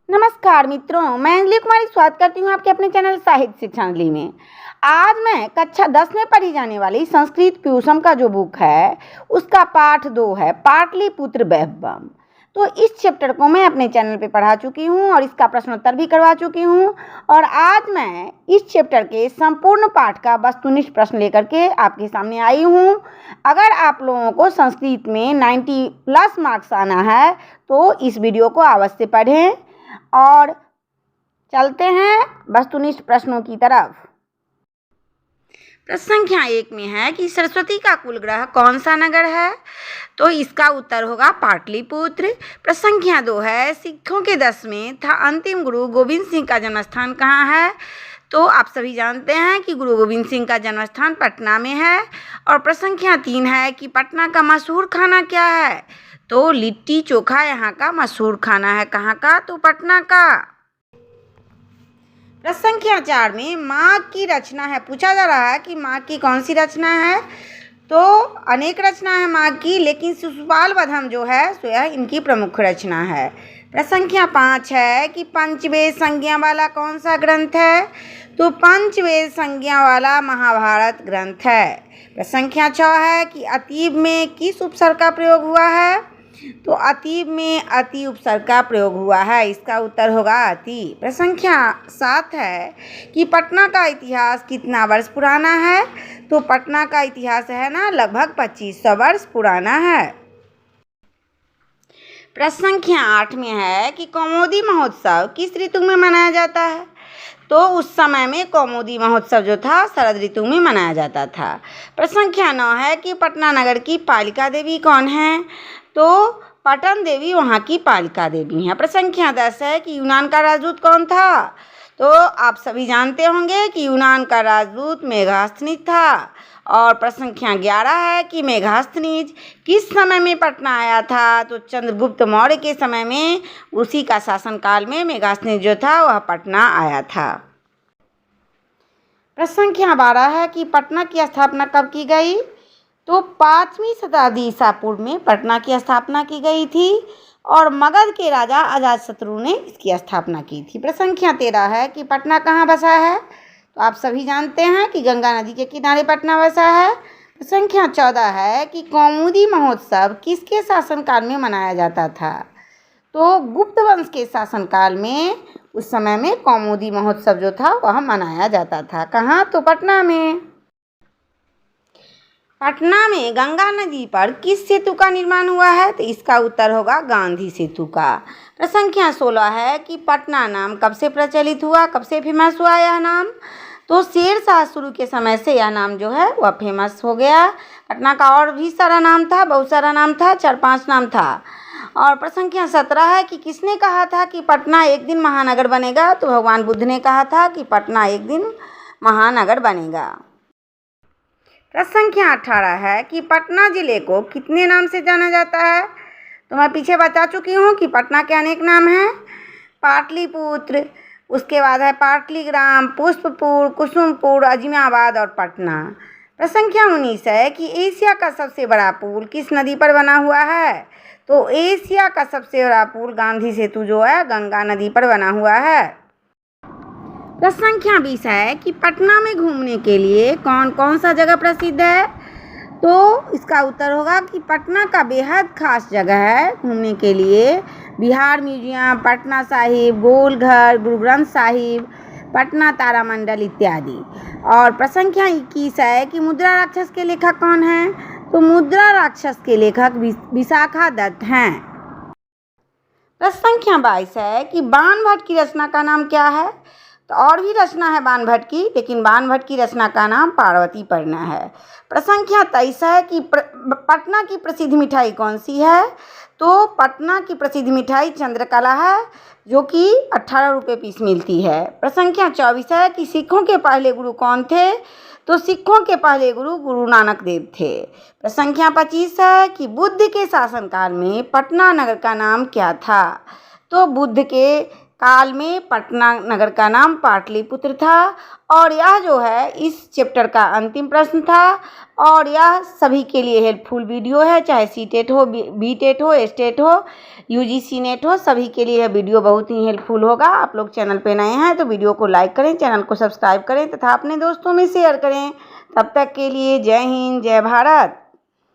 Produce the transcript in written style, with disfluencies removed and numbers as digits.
नमस्कार मित्रों, मैं अंजलि कुमारी स्वागत करती हूँ आपके अपने चैनल साहित्य शिक्षा अंजलि में। आज मैं कक्षा 10 में पढ़ी जाने वाली संस्कृत प्यूषम का जो बुक है उसका पाठ 2 है पाटलिपुत्र वैभवम। तो इस चैप्टर को मैं अपने चैनल पे पढ़ा चुकी हूँ और इसका प्रश्नोत्तर भी करवा चुकी हूँ। और आज मैं इस चैप्टर के संपूर्ण पाठ का वस्तुनिष्ठ प्रश्न लेकर के आपके सामने आई हूँ। अगर आप लोगों को संस्कृत में 90+ मार्क्स आना है तो इस वीडियो को अवश्य पढ़ें। और चलते हैं वस्तुनिष्ठ प्रश्नों की तरफ। प्रश्न संख्या 1 में है कि सरस्वती का कुल ग्रह कौन सा नगर है, तो इसका उत्तर होगा पाटलिपुत्र। प्रश्न संख्या 2 है सिखों के 10वें तथा अंतिम गुरु गोविंद सिंह का जन्मस्थान कहाँ है, तो आप सभी जानते हैं कि गुरु गोविंद सिंह का जन्मस्थान पटना में है। और प्रश्न संख्या 3 है कि पटना का मशहूर खाना क्या है, तो लिट्टी चोखा यहाँ का मशहूर खाना है। कहाँ का, तो पटना का। प्रश्न संख्या 4 में माघ की रचना है, पूछा जा रहा है कि माघ की कौन सी रचना है, तो अनेक रचना है माघ की, लेकिन शिशुपाल वधम जो है सो यह इनकी प्रमुख रचना है। प्रश्न संख्या 5 है कि पंचवेद संज्ञा वाला कौन सा ग्रंथ है, तो पंचवेद संज्ञा वाला महाभारत ग्रंथ है। प्रश्न संख्या 6 है कि अतीब में किस उपसर्ग का प्रयोग हुआ है, तो अतीब में अति उपसर्ग का प्रयोग हुआ है, इसका उत्तर होगा अति। प्रश्न संख्या 7 है कि पटना का इतिहास कितना वर्ष पुराना है, तो पटना का इतिहास है ना लगभग 2500 वर्ष पुराना है। प्रश्न संख्या 8 में है कि कौमुदी महोत्सव किस ऋतु में मनाया जाता है, तो उस समय में कौमुदी महोत्सव जो था शरद ऋतु में मनाया जाता था। प्रश्न संख्या 9 है कि पटना नगर की पालिका देवी कौन है, तो पटन देवी वहाँ की पालिका देवी हैं। प्रश्न संख्या 10 है कि यूनान का राजदूत कौन था, तो आप सभी जानते होंगे कि यूनान का राजदूत मेघास्थनीज था। और प्रश्न संख्या 11 है कि मेघास्थनीज किस समय में पटना आया था, तो चंद्रगुप्त मौर्य के समय में, उसी का शासनकाल में मेघास्थनीज जो था वह पटना आया था। प्रश्न संख्या 12 है कि पटना की स्थापना कब की गई, तो 5वीं शताब्दी ईसा पूर्व में पटना की स्थापना की गई थी और मगध के राजा अजातशत्रु ने इसकी स्थापना की थी। प्रश्न संख्या 13 है कि पटना कहाँ बसा है, तो आप सभी जानते हैं कि गंगा नदी के किनारे पटना बसा है। प्रश्न संख्या 14 है कि कौमुदी महोत्सव किसके शासनकाल में मनाया जाता था, तो गुप्त वंश के शासनकाल में उस समय में कौमुदी महोत्सव जो था वह मनाया जाता था। कहाँ, तो पटना में। पटना में गंगा नदी पर किस सेतु का निर्माण हुआ है, तो इसका उत्तर होगा गांधी सेतु का। प्रश्न संख्या 16 है कि पटना नाम कब से प्रचलित हुआ, कब से फेमस हुआ यह नाम, तो शेरशाह शुरू के समय से यह नाम जो है वह फेमस हो गया। पटना का और भी सारा नाम था, बहुत सारा नाम था, 4-5 नाम था। और प्रश्न संख्या 17 है कि किसने कहा था कि पटना एक दिन महानगर बनेगा, तो भगवान बुद्ध ने कहा था कि पटना एक दिन महानगर बनेगा। प्रश्न संख्या 18 है कि पटना जिले को कितने नाम से जाना जाता है, तो मैं पीछे बता चुकी हूँ कि पटना के अनेक नाम हैं, पाटलिपुत्र, उसके बाद है पाटलीग्राम, पुष्पपुर, कुसुमपुर, अजीमाबाद और पटना। प्रश्न संख्या 19 है कि एशिया का सबसे बड़ा पुल किस नदी पर बना हुआ है, तो एशिया का सबसे बड़ा पुल गांधी सेतु जो है गंगा नदी पर बना हुआ है। प्रश्न संख्या 20 है कि पटना में घूमने के लिए कौन कौन सा जगह प्रसिद्ध है, तो इसका उत्तर होगा कि पटना का बेहद खास जगह है घूमने के लिए बिहार म्यूजियम, पटना साहिब, गोलघर, गुरु ग्रंथ साहिब, पटना तारामंडल इत्यादि। और प्रश्न संख्या 21 है कि मुद्रा राक्षस के लेखक कौन हैं, तो मुद्रा राक्षस के लेखक विशाखा दत्त हैं। प्रश्न संख्या 22 है कि बाणभट्ट की रचना का नाम क्या है, तो और भी रचना है बाणभट्ट की, लेकिन बाणभट्ट की रचना का नाम पार्वती पर्णा है। प्रश्न संख्या 23 है कि पटना की प्रसिद्ध मिठाई कौन सी है, तो पटना की प्रसिद्ध मिठाई चंद्रकला है जो कि 18 रुपये पीस मिलती है। प्रश्न संख्या 24 है कि सिखों के पहले गुरु कौन थे, तो सिखों के पहले गुरु गुरु नानक देव थे। प्रश्न संख्या 25 है कि बुद्ध के शासनकाल में पटना नगर का नाम क्या था, तो बुद्ध के काल में पटना नगर का नाम पाटलिपुत्र था। और यह जो है इस चैप्टर का अंतिम प्रश्न था और यह सभी के लिए हेल्पफुल वीडियो है, चाहे सीटेट हो, बीटेट हो, स्टेट हो, यूजीसी नेट हो, सभी के लिए यह वीडियो बहुत ही हेल्पफुल होगा। आप लोग चैनल पे नए हैं तो वीडियो को लाइक करें, चैनल को सब्सक्राइब करें तथा अपने दोस्तों में शेयर करें। तब तक के लिए जय हिंद, जय भारत।